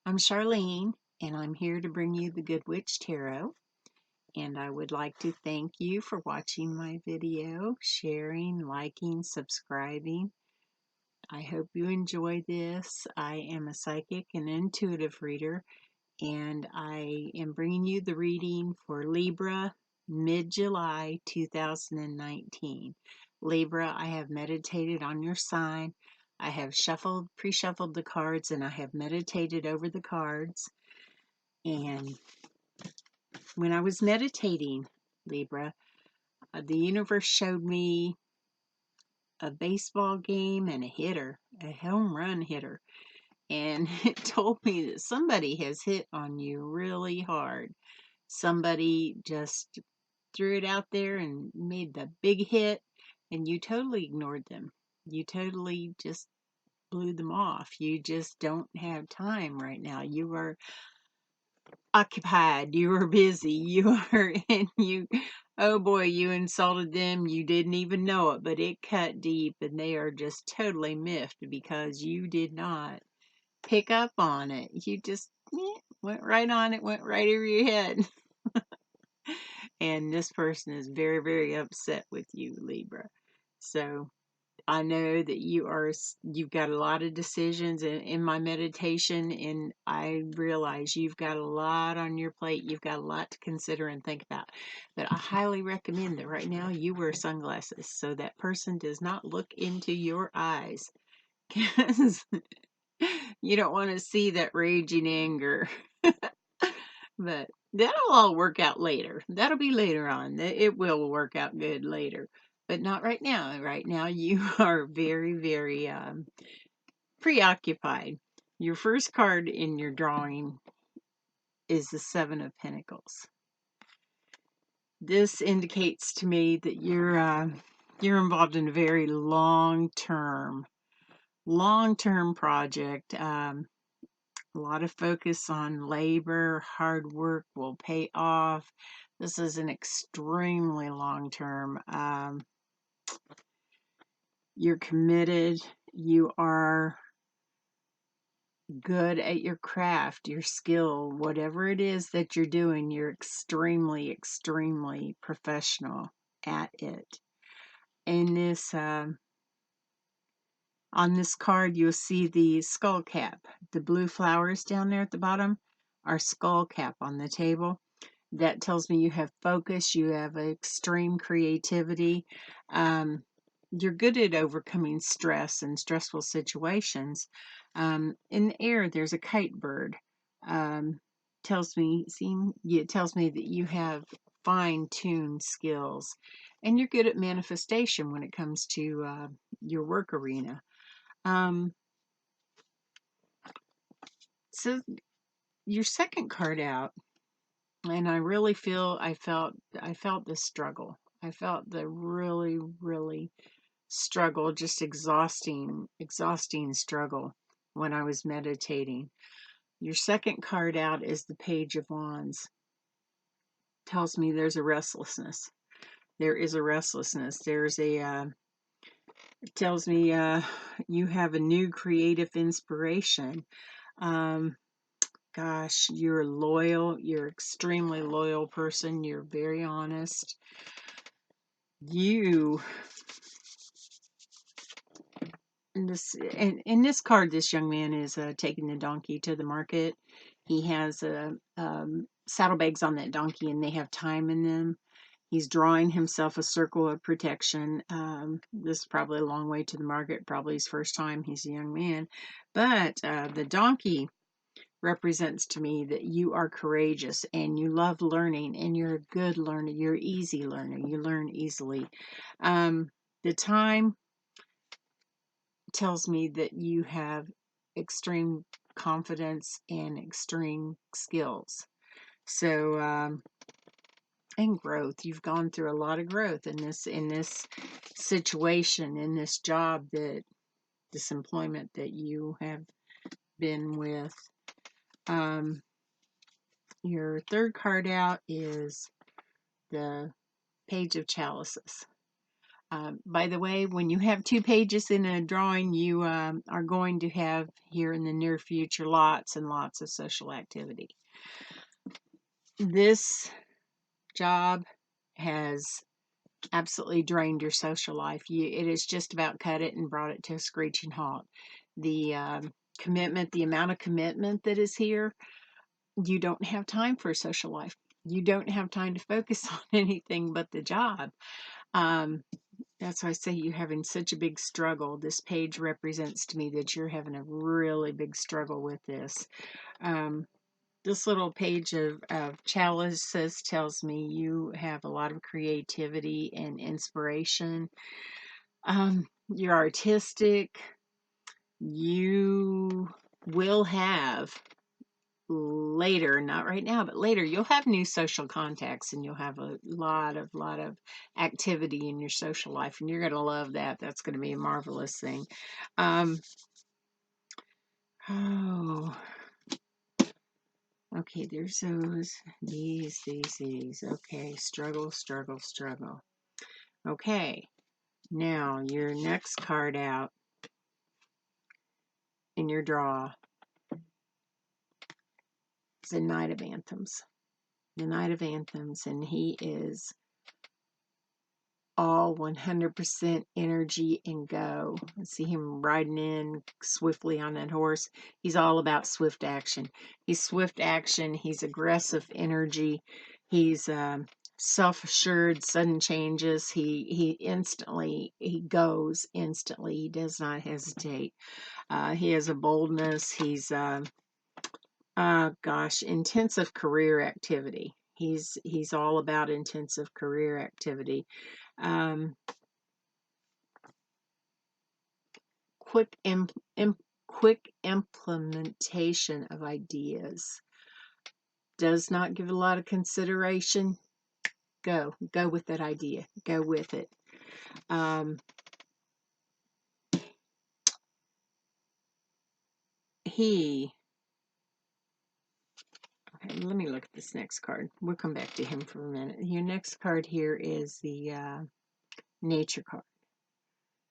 I'm Charlene, and I'm here to bring you the Good Witch Tarot. And I would like to thank you for watching my video, sharing, liking, subscribing. I hope you enjoy this. I am a psychic and intuitive reader, and I am bringing you the reading for Libra, mid-July 2019. Libra, I have meditated on your sign. I have pre-shuffled the cards, and I have meditated over the cards. And when I was meditating, Libra, the universe showed me a baseball game and a hitter, a home run hitter. And it told me that somebody has hit on you really hard. Somebody just threw it out there and made the big hit, and you totally ignored them. You totally just blew them off. You just don't have time right now. You are occupied, you were busy, oh boy, you insulted them, you didn't even know it, but it cut deep, and they are just totally miffed because you did not pick up on it. You just went right on it, went right over your head. And this person is very, very upset with you, Libra. So I know that you've got a lot of decisions in my meditation, and I realize you've got a lot on your plate. You've got a lot to consider and think about. But I highly recommend that right now you wear sunglasses so that person does not look into your eyes, because you don't want to see that raging anger. But that'll all work out later. That'll be later on. It will work out good later. But not right now. Right now, you are very, very preoccupied. Your first card in your drawing is the Seven of Pentacles. This indicates to me that you're involved in a very long-term project. A lot of focus on labor, hard work will pay off. This is an extremely long term. You're committed. You are good at your craft, your skill, whatever it is that you're doing, you're extremely, extremely professional at it. In this, on this card, you'll see the skull cap. The blue flowers down there at the bottom are skull cap on the table. That tells me you have focus, you have extreme creativity. You're good at overcoming stress and stressful situations. In the air, there's a kite bird. It tells me that you have fine-tuned skills, and you're good at manifestation when it comes to your work arena. So your second card out, and I really I felt the struggle. I felt the really, really struggle, just exhausting struggle when I was meditating. Your second card out is the Page of Wands. Tells me there's a restlessness. There is a restlessness. It tells me you have a new creative inspiration. Gosh, you're loyal. You're extremely loyal person. You're very honest. In this card, this young man is taking the donkey to the market. He has saddlebags on that donkey, and they have time in them. He's drawing himself a circle of protection. This is probably a long way to the market, probably his first time. He's a young man. But the donkey represents to me that you are courageous and you love learning, and you're a good learner. You're an easy learner. You learn easily. The time tells me that you have extreme confidence and extreme skills. So, and growth. You've gone through a lot of growth in this situation, in this job, this employment that you have been with. Your third card out is the Page of Chalices. By the way, when you have 2 pages in a drawing, you are going to have here in the near future lots and lots of social activity. This job has absolutely drained your social life. It has just about cut it and brought it to a screeching halt. The commitment, the amount of commitment that is here, you don't have time for a social life. You don't have time to focus on anything but the job. That's why I say you're having such a big struggle. This page represents to me that you're having a really big struggle with this. This little page of chalices tells me you have a lot of creativity and inspiration. You're artistic. You will have later, not right now, but later, you'll have new social contacts and you'll have a lot of activity in your social life, and you're going to love that. That's going to be a marvelous thing. Oh, okay, there's these. Okay, struggle. Okay, now your next card out in your draw is the Knight of Anthems. The Knight of Anthems, and he is all 100% energy and go. I see him riding in swiftly on that horse. He's all about swift action. He's swift action. He's aggressive energy. He's self-assured, sudden changes. He goes instantly. He does not hesitate. He has a boldness. He's intensive career activity. He's all about intensive career activity. Quick implementation of ideas. Does not give a lot of consideration. Go with that idea. Go with it. Okay, let me look at this next card. We'll come back to him for a minute. Your next card here is the nature card.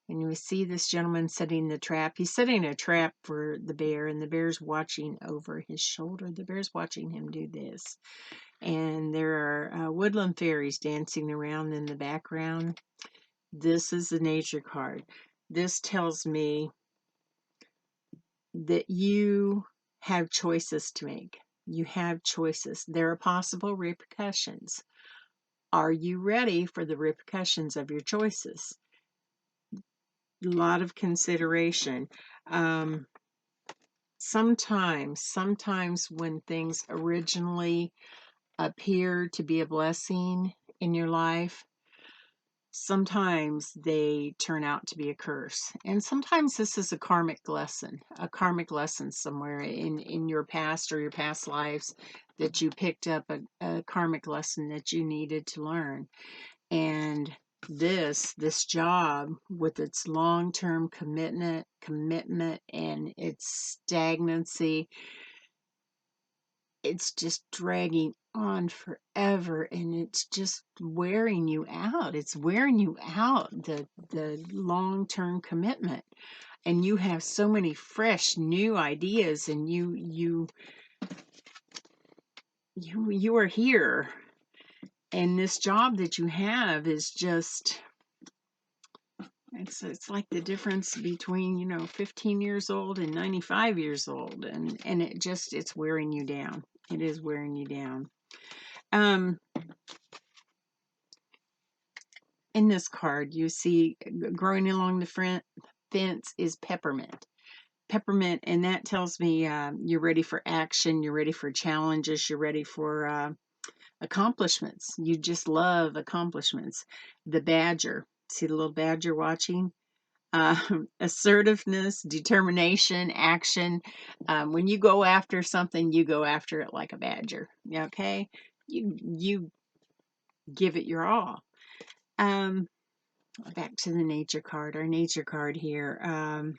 And you see this gentleman setting the trap. He's setting a trap for the bear, and the bear's watching over his shoulder. The bear's watching him do this. And there are woodland fairies dancing around in the background. This is the nature card. This tells me that you have choices to make. You have choices. There are possible repercussions. Are you ready for the repercussions of your choices? A lot of consideration. Sometimes when things originally appear to be a blessing in your life, sometimes they turn out to be a curse. And sometimes this is a karmic lesson somewhere in your past or your past lives, that you picked up a karmic lesson that you needed to learn. And this job, with its long-term commitment and its stagnancy, it's just dragging on forever, and it's just wearing you out. It's wearing you out, the long-term commitment. And you have so many fresh new ideas, and you are here. And this job that you have is just, it's like the difference between 15 years old and 95 years old, and it's wearing you down. It is wearing you down. In this card, you see growing along the fence is peppermint. And that tells me you're ready for action, you're ready for challenges, you're ready for accomplishments. You just love accomplishments. The badger, see the little badger watching? Assertiveness, determination, action. When you go after something, you go after it like a badger. Okay? You give it your all. Back to the nature card. Our nature card here.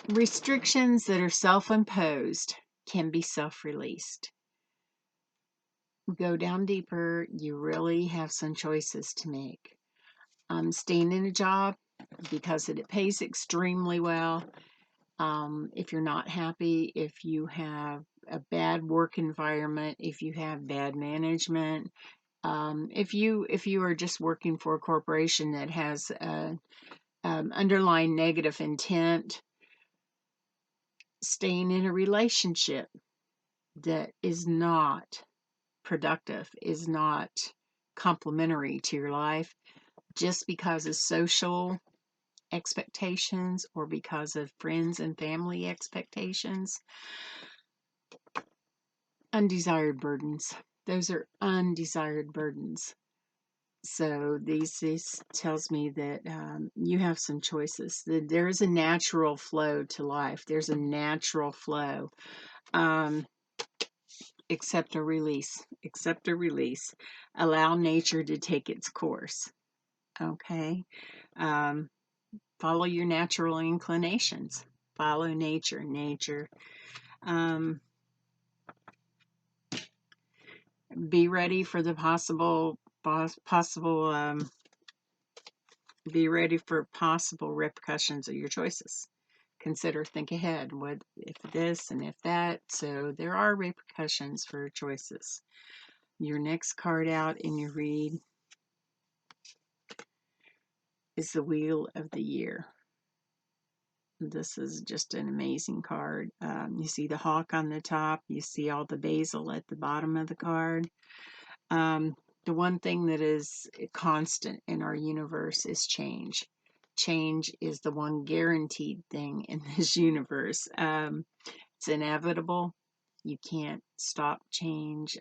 Restrictions that are self-imposed can be self-released. go down deeper, you really have some choices to make. Staying in a job because it pays extremely well. If you're not happy, if you have a bad work environment, if you have bad management, if you are just working for a corporation that has a underlying negative intent, staying in a relationship that is not productive, is not complementary to your life, just because of social expectations or because of friends and family expectations. Undesired burdens. Those are undesired burdens. So this tells me that you have some choices. There is a natural flow to life. There's a natural flow. Accept or release. Accept or release. Allow nature to take its course. Okay. Follow your natural inclinations. Follow nature. Nature. Be ready for the be ready for possible repercussions of your choices. Consider, think ahead. What if this and if that? So there are repercussions for choices. Your next card out in your read is the Wheel of the Year. This is just an amazing card. You see the hawk on the top. You see all the basil at the bottom of the card. The one thing that is constant in our universe is change. Change is the one guaranteed thing in this universe. It's inevitable. You can't stop change.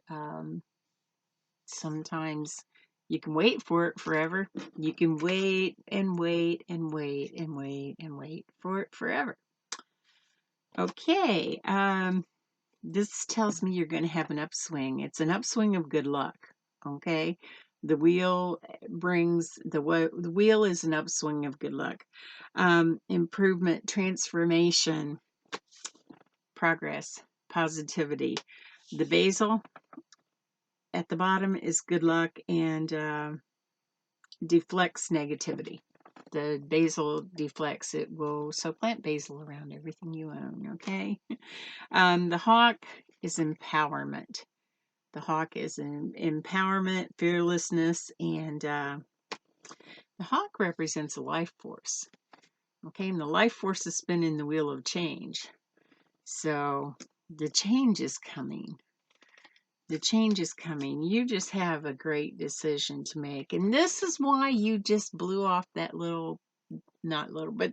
Sometimes you can wait for it forever. You can wait and wait and wait and wait and wait for it forever. Okay. This tells me you're going to have an upswing. It's an upswing of good luck. Okay. The wheel the wheel is an upswing of good luck. Improvement, transformation, progress, positivity. The basil at the bottom is good luck and deflects negativity. The basil deflects it. So plant basil around everything you own, okay? The hawk is empowerment. The hawk is empowerment, fearlessness, and the hawk represents a life force. Okay, and the life force is spinning the wheel of change. So the change is coming. The change is coming. You just have a great decision to make. And this is why you just blew off that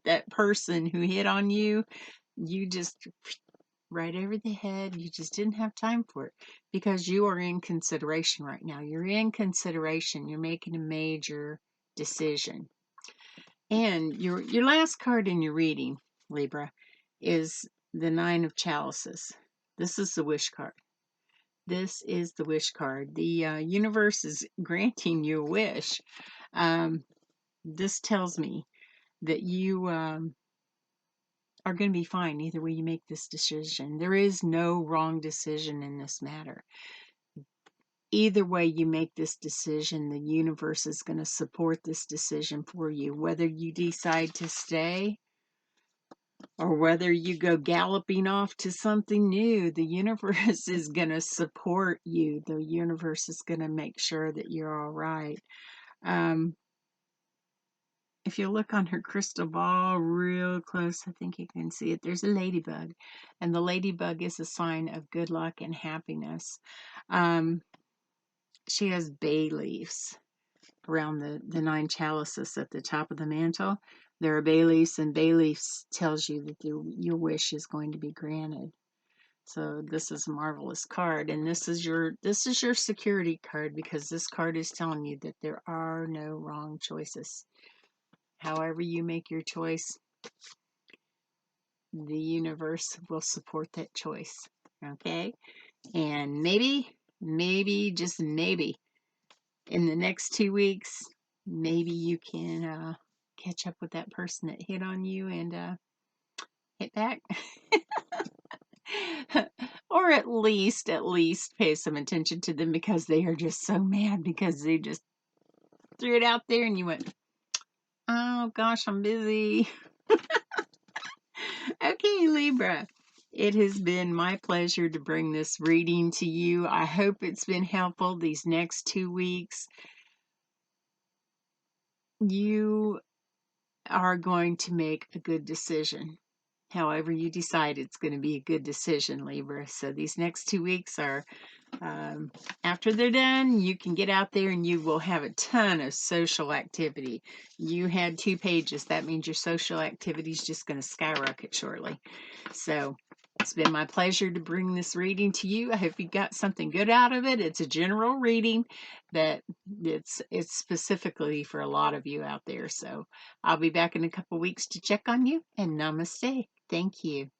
that person who hit on you. You just right over the head. You just didn't have time for it because you are in consideration right now. You're in consideration. You're making a major decision. And your last card in your reading, Libra, is the Nine of Chalices. This is the wish card. This is the wish card. The universe is granting you a wish. This tells me that you are going to be fine either way you make this decision. There is no wrong decision in this matter. Either way you make this decision, the universe is going to support this decision for you. Whether you decide to stay or whether you go galloping off to something new, the universe is going to support you. The universe is going to make sure that you're all right. If you look on her crystal ball real close, I think you can see it. There's a ladybug, and the ladybug is a sign of good luck and happiness. She has bay leaves around the nine chalices at the top of the mantle. There are bay leaves, and bay leaves tells you that your wish is going to be granted. So this is a marvelous card, and this is your security card, because this card is telling you that there are no wrong choices. However you make your choice, the universe will support that choice. Okay? And maybe, just maybe, in the next 2 weeks, maybe you can catch up with that person that hit on you and hit back. Or at least pay some attention to them because they are just so mad because they just threw it out there and you went, oh gosh, I'm busy. Okay, Libra. It has been my pleasure to bring this reading to you. I hope it's been helpful these next 2 weeks. You are going to make a good decision. However you decide, it's going to be a good decision, Libra. So these next 2 weeks are, after they're done, you can get out there and you will have a ton of social activity. You had 2 pages. That means your social activity is just going to skyrocket shortly. So it's been my pleasure to bring this reading to you. I hope you got something good out of it. It's a general reading, but it's specifically for a lot of you out there. So I'll be back in a couple weeks to check on you, and namaste. Thank you.